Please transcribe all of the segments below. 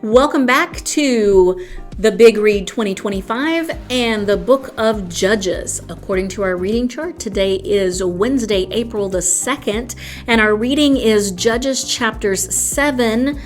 Welcome back to the Big Read 2025 and the book of Judges. According to our reading chart, today is Wednesday, April the 2nd, and our reading is Judges chapters 7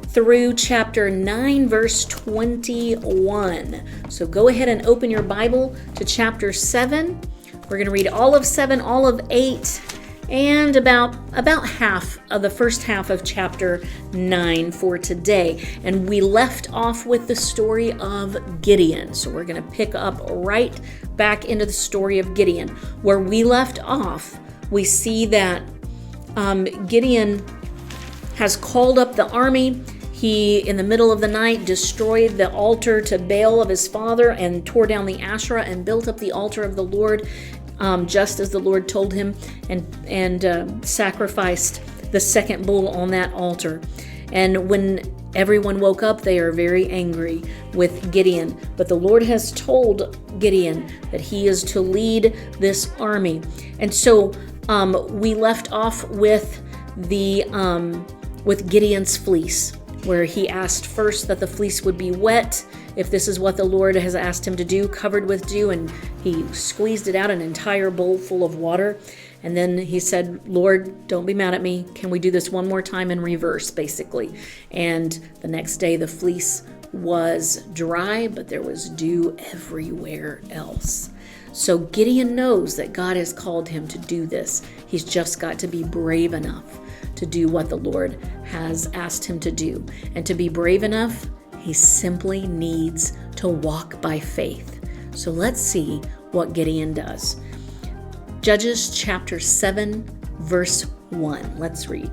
through chapter 9, verse 21. So go ahead and open your Bible to chapter 7. We're going to read all of 7, all of 8, and about half of the first half of chapter 9 for today. And we left off with the story of Gideon. So we're going to pick up right back into the story of Gideon. Where we left off, we see that Gideon has called up the army. He, in the middle of the night, destroyed the altar to Baal of his father and tore down the Asherah and built up the altar of the Lord, just as the Lord told him, and sacrificed the second bull on that altar. And when everyone woke up, they are very angry with Gideon. But the Lord has told Gideon that he is to lead this army. And so we left off with with Gideon's fleece, where he asked first that the fleece would be wet, if this is what the Lord has asked him to do, covered with dew, and he squeezed it out, an entire bowl full of water. And then he said, Lord, don't be mad at me. Can we do this one more time in reverse, basically? And the next day the fleece was dry, but there was dew everywhere else. So Gideon knows that God has called him to do this. He's just got to be brave enough to do what the Lord has asked him to do. And to be brave enough, he simply needs to walk by faith. So let's see what Gideon does. Judges chapter 7, verse 1. Let's read.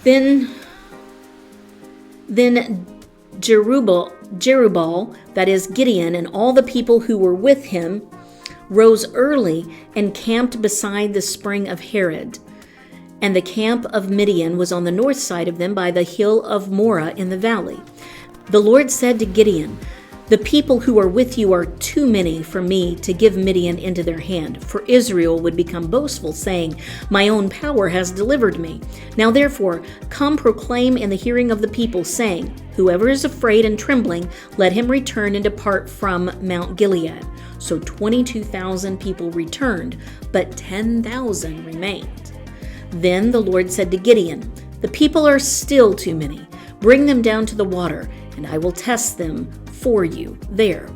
Then Jerubbaal, that is Gideon, and all the people who were with him, rose early and camped beside the spring of Harod. And the camp of Midian was on the north side of them by the hill of Moreh in the valley. The Lord said to Gideon, the people who are with you are too many for me to give Midian into their hand, for Israel would become boastful, saying, my own power has delivered me. Now therefore, come proclaim in the hearing of the people, saying, whoever is afraid and trembling, let him return and depart from Mount Gilead. So 22,000 people returned, but 10,000 remained. Then the Lord said to Gideon, the people are still too many. Bring them down to the water, and I will test them for you there.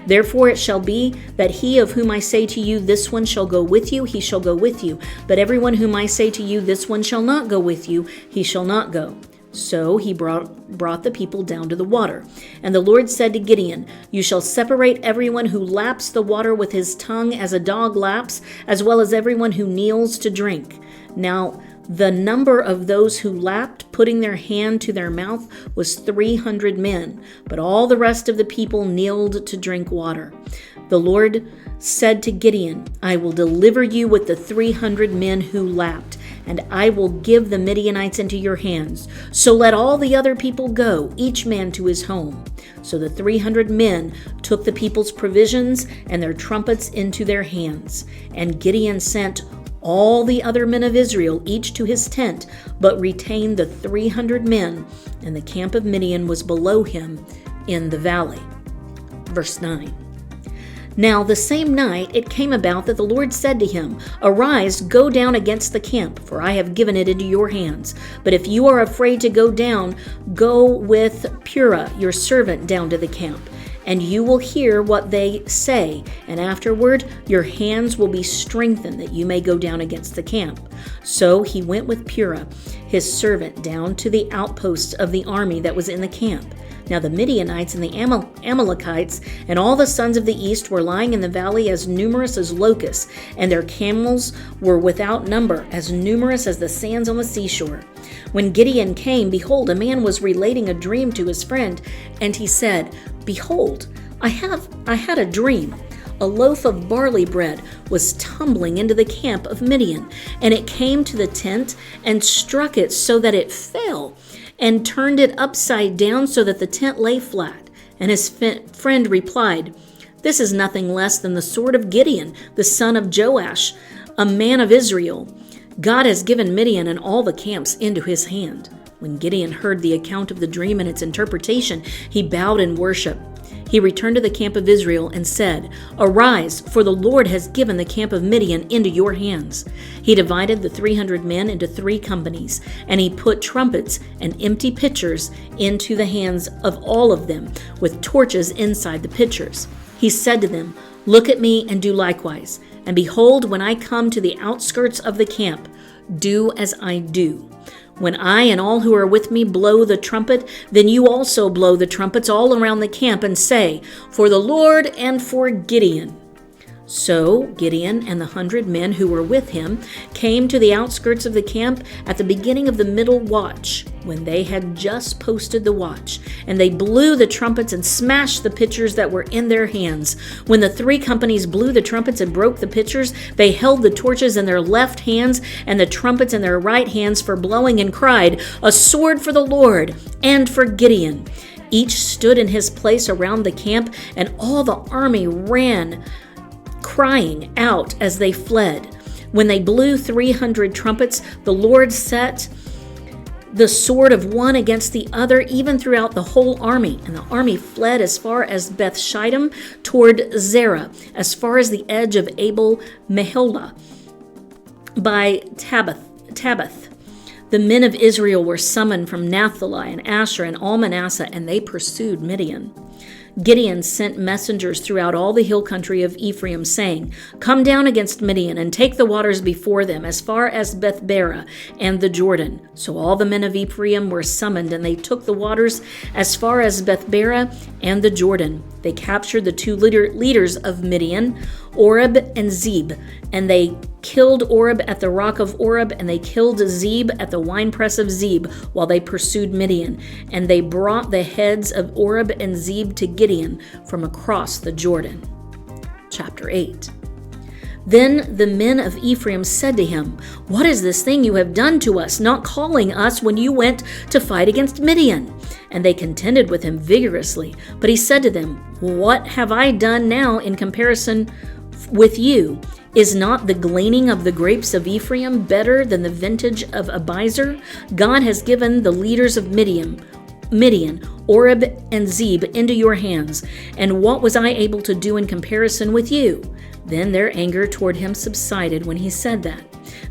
Therefore it shall be that he of whom I say to you, this one shall go with you, he shall go with you. But everyone whom I say to you, this one shall not go with you, he shall not go. So he brought the people down to the water. And the Lord said to Gideon, you shall separate everyone who laps the water with his tongue as a dog laps, as well as everyone who kneels to drink. Now the number of those who lapped, putting their hand to their mouth, was 300 men, but all the rest of the people kneeled to drink water. The Lord said to Gideon, I will deliver you with the 300 men who lapped, and I will give the Midianites into your hands. So let all the other people go, each man to his home. So the 300 men took the people's provisions and their trumpets into their hands. And Gideon sent all the other men of Israel, each to his tent, but retained the 300 men, and the camp of Midian was below him in the valley. Verse 9. Now the same night it came about that the Lord said to him, arise, go down against the camp, for I have given it into your hands. But if you are afraid to go down, go with Purah, your servant, down to the camp. And you will hear what they say, and afterward your hands will be strengthened that you may go down against the camp. So he went with Purah, his servant, down to the outposts of the army that was in the camp. Now the Midianites and the Amalekites and all the sons of the east were lying in the valley as numerous as locusts, and their camels were without number, as numerous as the sands on the seashore. When Gideon came, behold, a man was relating a dream to his friend, and he said, behold, I had a dream. A loaf of barley bread was tumbling into the camp of Midian, and it came to the tent and struck it so that it fell, and turned it upside down so that the tent lay flat. And his friend replied, this is nothing less than the sword of Gideon, the son of Joash, a man of Israel. God has given Midian and all the camps into his hand. When Gideon heard the account of the dream and its interpretation, he bowed in worship. He returned to the camp of Israel and said, "Arise, for the Lord has given the camp of Midian into your hands." He divided the 300 men into 3 companies, and he put trumpets and empty pitchers into the hands of all of them, with torches inside the pitchers. He said to them, "Look at me and do likewise. And behold, when I come to the outskirts of the camp, do as I do. When I and all who are with me blow the trumpet, then you also blow the trumpets all around the camp and say, 'For the Lord and for Gideon.'" So Gideon and the 100 men who were with him came to the outskirts of the camp at the beginning of the middle watch, when they had just posted the watch, and they blew the trumpets and smashed the pitchers that were in their hands. When the 3 companies blew the trumpets and broke the pitchers, they held the torches in their left hands and the trumpets in their right hands for blowing, and cried, "A sword for the Lord and for Gideon." Each stood in his place around the camp, and all the army ran, crying out as they fled. When they blew 300 trumpets, the Lord set the sword of one against the other, even throughout the whole army. And the army fled as far as Beth Shittim toward Zerah, as far as the edge of Abel Meholah by Tabbath. The men of Israel were summoned from Naphtali and Asher and all Manasseh, and they pursued Midian. Gideon sent messengers throughout all the hill country of Ephraim, saying, "Come down against Midian and take the waters before them as far as Beth-Bera and the Jordan." So all the men of Ephraim were summoned, and they took the waters as far as Beth-Bera and the Jordan. They captured the 2 leaders of Midian, Oreb and Zeb, and they killed Oreb at the rock of Oreb, and they killed Zeb at the winepress of Zeb while they pursued Midian. And they brought the heads of Oreb and Zeb to Gideon from across the Jordan. Chapter 8. Then the men of Ephraim said to him, "What is this thing you have done to us, not calling us when you went to fight against Midian?" And they contended with him vigorously. But he said to them, "What have I done now in comparison with you? Is not the gleaning of the grapes of Ephraim better than the vintage of Abiezer? God has given the leaders of Midian, Oreb and Zeb, into your hands. And what was I able to do in comparison with you?" Then their anger toward him subsided when he said that.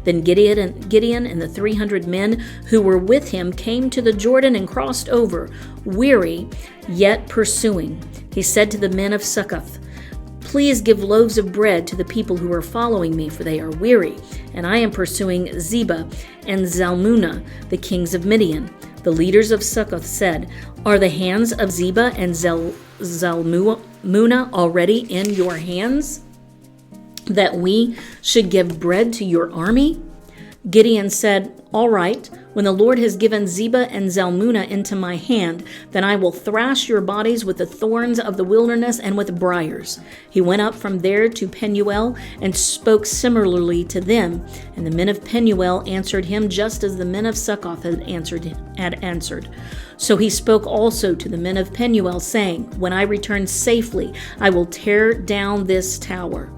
Then Gideon and the 300 men who were with him came to the Jordan and crossed over, weary, yet pursuing. He said to the men of Succoth, "Please give loaves of bread to the people who are following me, for they are weary, and I am pursuing Zebah and Zalmunna, the kings of Midian." The leaders of Succoth said, "Are the hands of Zebah and Zalmunna already in your hands, that we should give bread to your army?" Gideon said, "All right, when the Lord has given Zebah and Zalmunna into my hand, then I will thrash your bodies with the thorns of the wilderness and with briars." He went up from there to Penuel and spoke similarly to them, and the men of Penuel answered him just as the men of Succoth had answered. So he spoke also to the men of Penuel, saying, "When I return safely, I will tear down this tower."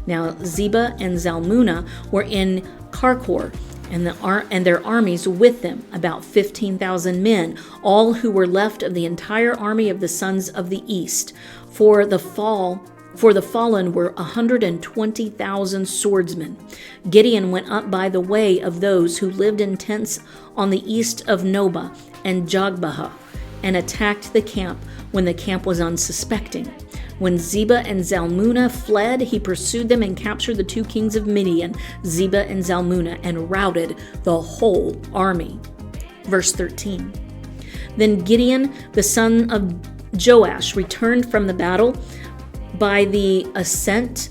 Now Zebah and Zalmunna were in Karkor, and their armies with them, about 15,000 men, all who were left of the entire army of the sons of the east. For the fallen were 120,000 swordsmen. Gideon went up by the way of those who lived in tents on the east of Nobah and Jogbehah, and attacked the camp when the camp was unsuspecting. When Zebah and Zalmunna fled, he pursued them and captured the 2 kings of Midian, Zebah and Zalmunna, and routed the whole army. Verse 13. Then Gideon, the son of Joash, returned from the battle by the ascent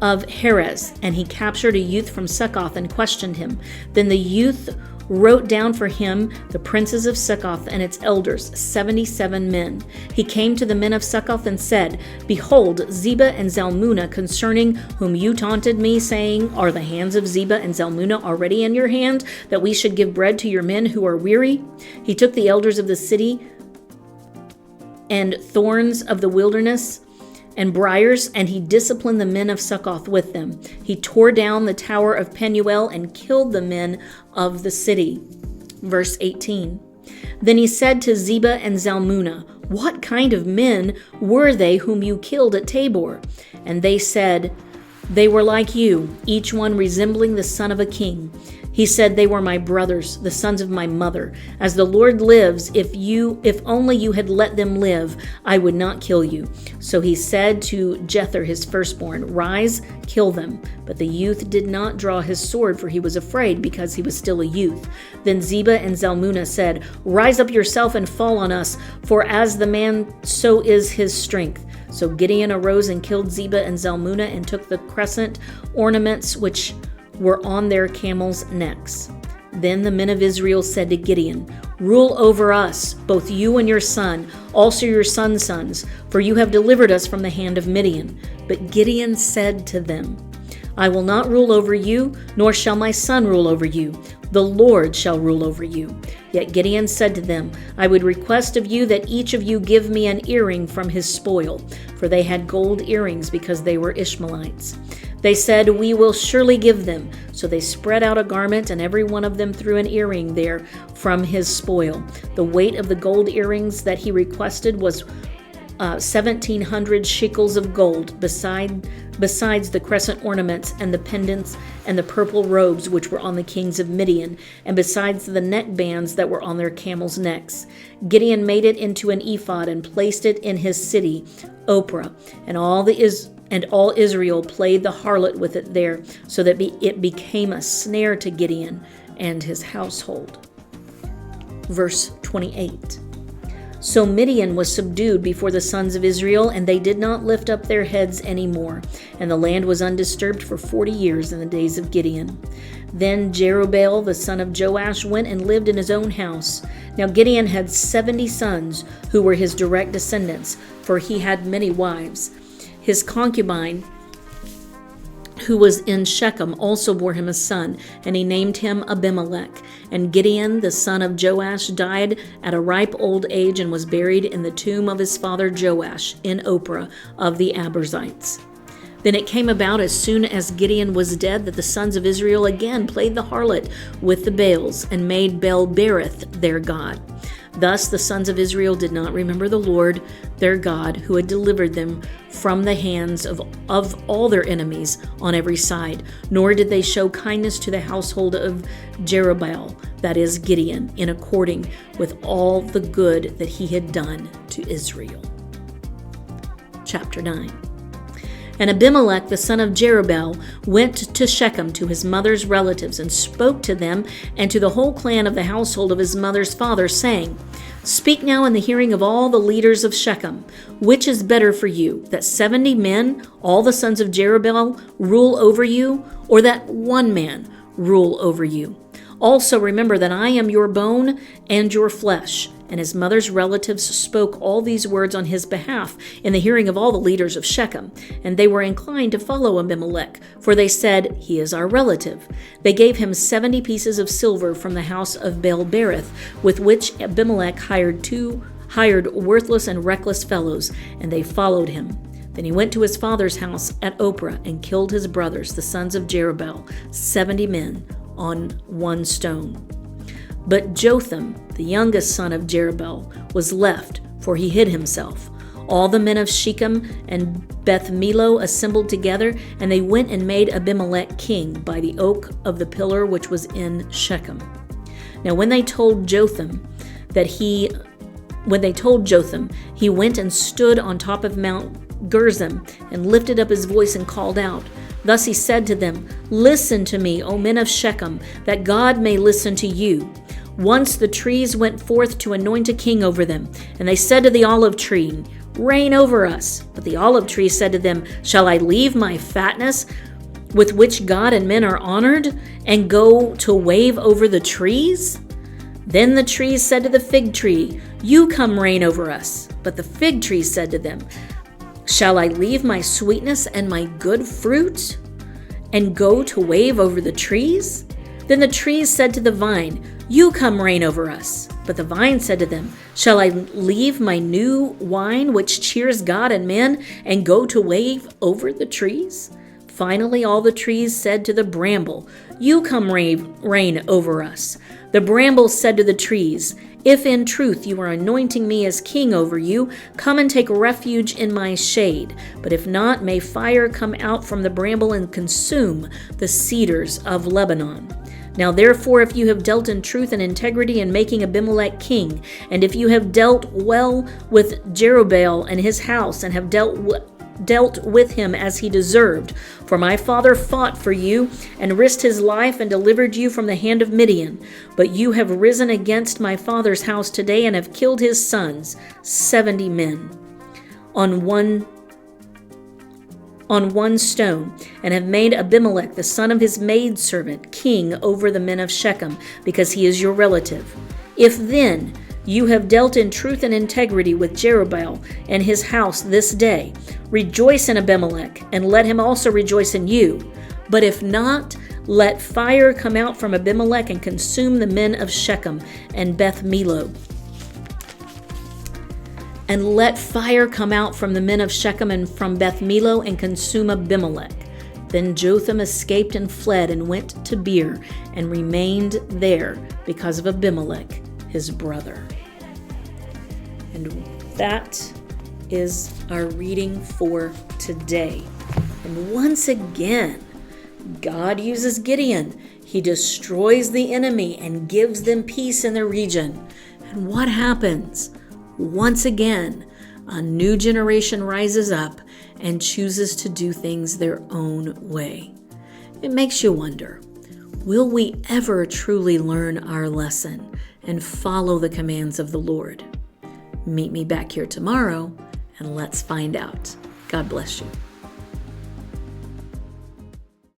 of Heres, and he captured a youth from Succoth and questioned him. Then the youth wrote down for him the princes of Succoth and its elders, 77 men. He came to the men of Succoth and said, "Behold, Zebah and Zalmunna, concerning whom you taunted me, saying, 'Are the hands of Zebah and Zalmunna already in your hand, that we should give bread to your men who are weary?' He took the elders of the city and thorns of the wilderness and briars, and he disciplined the men of Succoth with them. He tore down the tower of Penuel and killed the men of the city." Verse 18. Then he said to Zebah and Zalmunna, "What kind of men were they whom you killed at Tabor?" And they said, "They were like you, each one resembling the son of a king." He said, "They were my brothers, the sons of my mother. As the Lord lives, if only you had let them live, I would not kill you." So he said to Jether, his firstborn, "Rise, kill them." But the youth did not draw his sword, for he was afraid, because he was still a youth. Then Zebah and Zalmunna said, "Rise up yourself and fall on us, for as the man, so is his strength." So Gideon arose and killed Zebah and Zalmunna and took the crescent ornaments which were on their camels' necks. Then the men of Israel said to Gideon, "Rule over us, both you and your son, also your son's sons, for you have delivered us from the hand of Midian." But Gideon said to them, "I will not rule over you, nor shall my son rule over you. The Lord shall rule over you." Yet Gideon said to them, "I would request of you that each of you give me an earring from his spoil," for they had gold earrings because they were Ishmaelites. They said, "We will surely give them." So they spread out a garment, and every one of them threw an earring there from his spoil. The weight of the gold earrings that he requested was 1,700 shekels of gold, besides the crescent ornaments and the pendants and the purple robes which were on the kings of Midian, and besides the neck bands that were on their camels' necks. Gideon made it into an ephod and placed it in his city, Ophrah, and all Israel played the harlot with it there, so that it became a snare to Gideon and his household. Verse 28. So Midian was subdued before the sons of Israel, and they did not lift up their heads any more. And the land was undisturbed for 40 years in the days of Gideon. Then Jerubbaal, the son of Joash, went and lived in his own house. Now Gideon had 70 sons who were his direct descendants, for he had many wives. His concubine, who was in Shechem, also bore him a son, and he named him Abimelech. And Gideon, the son of Joash, died at a ripe old age and was buried in the tomb of his father Joash in Ophrah of the Aberzites. Then it came about as soon as Gideon was dead that the sons of Israel again played the harlot with the Baals and made Baal-berith their god. Thus the sons of Israel did not remember the Lord their God, who had delivered them from the hands of all their enemies on every side, nor did they show kindness to the household of Jerubbaal, that is Gideon, in according with all the good that he had done to Israel. Chapter 9. And Abimelech, the son of Jerubbaal, went to Shechem to his mother's relatives and spoke to them and to the whole clan of the household of his mother's father, saying, "Speak now in the hearing of all the leaders of Shechem. Which is better for you, that 70 men, all the sons of Jerubbaal, rule over you, or that one man rule over you? Also remember that I am your bone and your flesh." And his mother's relatives spoke all these words on his behalf in the hearing of all the leaders of Shechem. And they were inclined to follow Abimelech, for they said, "He is our relative." They gave him 70 pieces of silver from the house of Baal-berith, with which Abimelech hired worthless and reckless fellows, and they followed him. Then he went to his father's house at Ophrah and killed his brothers, the sons of Jerubbaal, 70 men on one stone. But Jotham, the youngest son of Jerubbaal, was left, for he hid himself. All the men of Shechem and Beth Millo assembled together, and they went and made Abimelech king by the oak of the pillar which was in Shechem. Now when they told Jotham, he went and stood on top of Mount Gerizim and lifted up his voice and called out. Thus he said to them, "Listen to me, O men of Shechem, that God may listen to you." Once the trees went forth to anoint a king over them, and they said to the olive tree, "Reign over us." But the olive tree said to them, "Shall I leave my fatness, with which God and men are honored, and go to wave over the trees?" Then the trees said to the fig tree, "You come reign over us." But the fig tree said to them, "Shall I leave my sweetness and my good fruit, and go to wave over the trees?" Then the trees said to the vine, "You come reign over us." But the vine said to them, "Shall I leave my new wine, which cheers God and men, and go to wave over the trees?" Finally, all the trees said to the bramble, "You come reign over us." The bramble said to the trees, "If in truth you are anointing me as king over you, come and take refuge in my shade. But if not, may fire come out from the bramble and consume the cedars of Lebanon. Now therefore, if you have dealt in truth and integrity in making Abimelech king, and if you have dealt well with Jerubbaal and his house, and have dealt with him as he deserved, for my father fought for you and risked his life and delivered you from the hand of Midian. But you have risen against my father's house today and have killed his sons, 70 men, on one stone, and have made Abimelech, the son of his maidservant, king over the men of Shechem, because he is your relative. If then you have dealt in truth and integrity with Jerubbaal and his house this day, rejoice in Abimelech, and let him also rejoice in you. But if not, let fire come out from Abimelech and consume the men of Shechem and Beth Millo. And let fire come out from the men of Shechem and from Beth Millo and consume Abimelech. Then Jotham escaped and fled and went to Beer and remained there because of Abimelech, his brother. And that is our reading for today. And once again, God uses Gideon. He destroys the enemy and gives them peace in the region. And what happens? Once again, a new generation rises up and chooses to do things their own way. It makes you wonder, will we ever truly learn our lesson and follow the commands of the Lord? Meet me back here tomorrow and let's find out. God bless you.